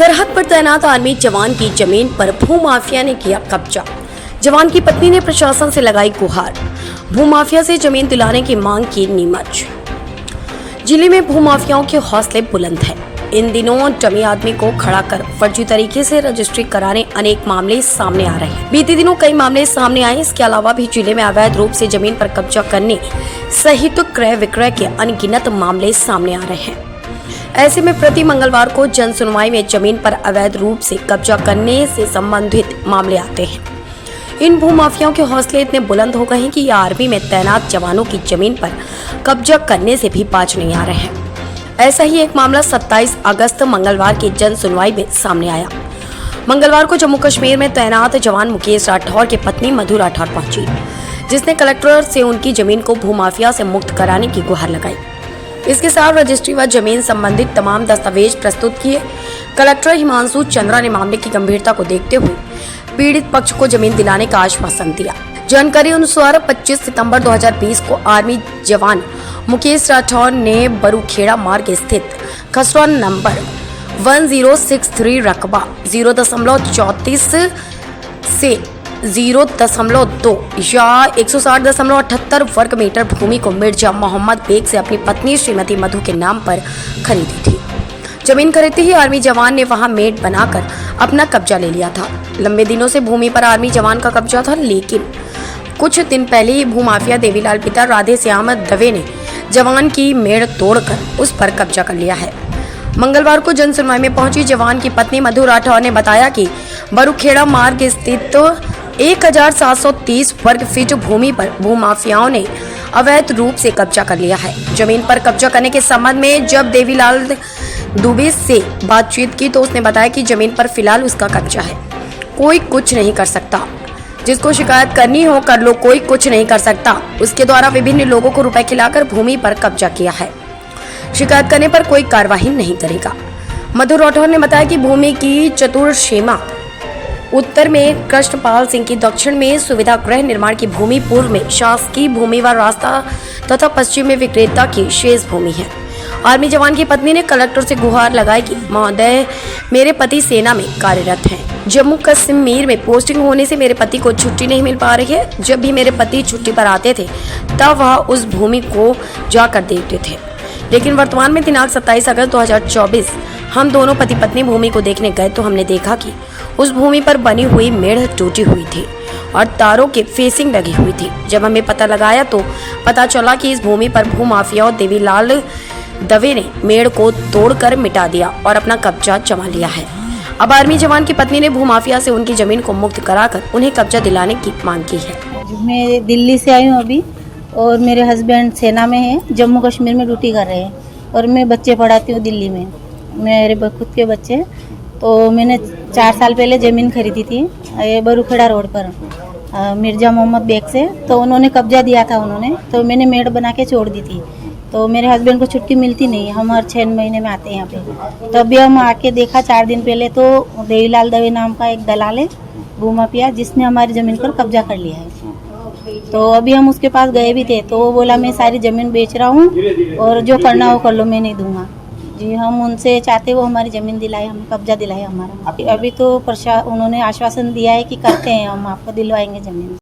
सरहद पर तैनात आर्मी जवान की जमीन पर भूमाफिया ने किया कब्जा। जवान की पत्नी ने प्रशासन से लगाई गुहार। भूमाफिया से जमीन दिलाने की मांग की नीमच। जिले में भूमाफियाओं के हौसले बुलंद हैं। इन दिनों डमी आदमी को खड़ा कर फर्जी तरीके से रजिस्ट्री कराने अनेक मामले सामने आ रहे हैं। बीते दिनों कई मामले सामने आए। इसके अलावा भी जिले में अवैध रूप से जमीन पर कब्जा करने सहित क्रय विक्रय के अनगिनत मामले सामने आ रहे हैं। ऐसे में प्रति मंगलवार को जन सुनवाई में जमीन पर अवैध रूप से कब्जा करने से संबंधित मामले आते हैं। इन भूमाफियाओं के हौसले इतने बुलंद हो गए हैं कि आर्मी में तैनात जवानों की जमीन पर कब्जा करने से भी बाज नहीं आ रहे हैं। ऐसा ही एक मामला 27 अगस्त मंगलवार की जन सुनवाई में सामने आया। मंगलवार को जम्मू कश्मीर में तैनात जवान मुकेश राठौर की पत्नी मधु राठौर पहुंची, जिसने कलेक्टर से उनकी जमीन को भूमाफिया से मुक्त कराने की गुहार लगाई। इसके साथ रजिस्ट्री व जमीन संबंधित तमाम दस्तावेज प्रस्तुत किए। कलेक्टर हिमांशु चंद्रा ने मामले की गंभीरता को देखते हुए पीड़ित पक्ष को जमीन दिलाने का आश्वासन दिया। जानकारी अनुसार 25 सितंबर 2020 को आर्मी जवान मुकेश राठौर ने बरूखेड़ा मार्ग स्थित खसरा नंबर 1063 रकबा 0.34 से 0.2 या 160.78 वर्ग मीटर भूमि को मिर्जा मोहम्मद बेग से अपनी पत्नी श्रीमती मधु के नाम पर खरीदी थी। जमीन खरीदते ही आर्मी जवान ने वहां मेड बनाकर अपना कब्जा ले लिया था। लंबे दिनों से भूमि पर आर्मी जवान का कब्जा था, लेकिन कुछ दिन पहले ही भूमाफिया देवीलाल पिता राधे श्याम दवे ने जवान की मेड़ तोड़कर उस पर कब्जा कर लिया है। मंगलवार को जन सुनवाई में पहुंची जवान की पत्नी मधु राठौर ने बताया कि बरूखेड़ा मार्ग स्थित 1730 वर्ग फीट भूमि पर भूमाफियाओं ने अवैध रूप से कब्जा कर लिया है। जमीन पर कब्जा करने के संबंध में जब देवीलाल दुबे से बातचीत की तो उसने बताया कि जमीन पर फिलहाल उसका कब्जा है, कोई कुछ नहीं कर सकता। जिसको शिकायत करनी हो कर लो, कोई कुछ नहीं कर सकता। उसके द्वारा विभिन्न लोगों को रुपए खिलाकर भूमि पर कब्जा किया है। शिकायत करने पर कोई कार्यवाही नहीं करेगा। मधु राठौर ने बताया कि भूमि की चतुर्सीमा उत्तर में कृष्णपाल सिंह की, दक्षिण में सुविधा गृह निर्माण की भूमि, पूर्व में शासकीय भूमि व रास्ता तथा पश्चिम में विक्रेता की शेष भूमि है। आर्मी जवान की पत्नी ने कलेक्टर से गुहार लगाई कि महोदय, मेरे पति सेना में कार्यरत हैं। जम्मू कश्मीर में पोस्टिंग होने से मेरे पति को छुट्टी नहीं मिल पा रही है। जब भी मेरे पति छुट्टी पर आते थे तब वह उस भूमि को जाकर देखते थे, लेकिन वर्तमान में दिनांक 27 अगस्त 2024 हम दोनों पति पत्नी भूमि को देखने गए तो हमने देखा कि उस भूमि पर बनी हुई मेड़ टूटी हुई थी और तारों की फेसिंग लगी हुई थी। जब हमें पता लगाया तो पता चला कि इस भूमि पर भूमाफिया और देवीलाल दवे ने मेड़ को तोड़कर मिटा दिया और अपना कब्जा जमा लिया है। अब आर्मी जवान की पत्नी ने भूमाफिया से उनकी जमीन को मुक्त कराकर उन्हें कब्जा दिलाने की मांग की है। मैं दिल्ली से आई हूँ अभी, और मेरे हस्बैंड सेना में हैं, जम्मू कश्मीर में ड्यूटी कर रहे हैं, और मैं बच्चे पढ़ाती हूँ दिल्ली में, मेरे खुद के बच्चे। तो मैंने 4 साल पहले ज़मीन खरीदी थी ये बरूखेड़ा रोड पर मिर्जा मोहम्मद बेग से। तो उन्होंने कब्जा दिया था उन्होंने, तो मैंने मेड़ बना के छोड़ दी थी। तो मेरे हस्बैंड को छुट्टी मिलती नहीं, हम हर 6 महीने में आते हैं यहाँ पे। तो अभी हम आके देखा 4 दिन पहले, तो देवीलाल दवे नाम का एक दलाल है भूमाफिया, जिसने हमारी ज़मीन पर कब्जा कर लिया है। तो अभी हम उसके पास गए भी थे, तो वो बोला मैं सारी ज़मीन बेच रहा हूँ और जो करना हो कर लो, मैं नहीं दूंगा। जी, हम उनसे चाहते वो हमारी ज़मीन दिलाए, हमें कब्जा दिलाए हमारा। अभी तो उन्होंने आश्वासन दिया है कि करते हैं, हम आपको दिलवाएंगे ज़मीन।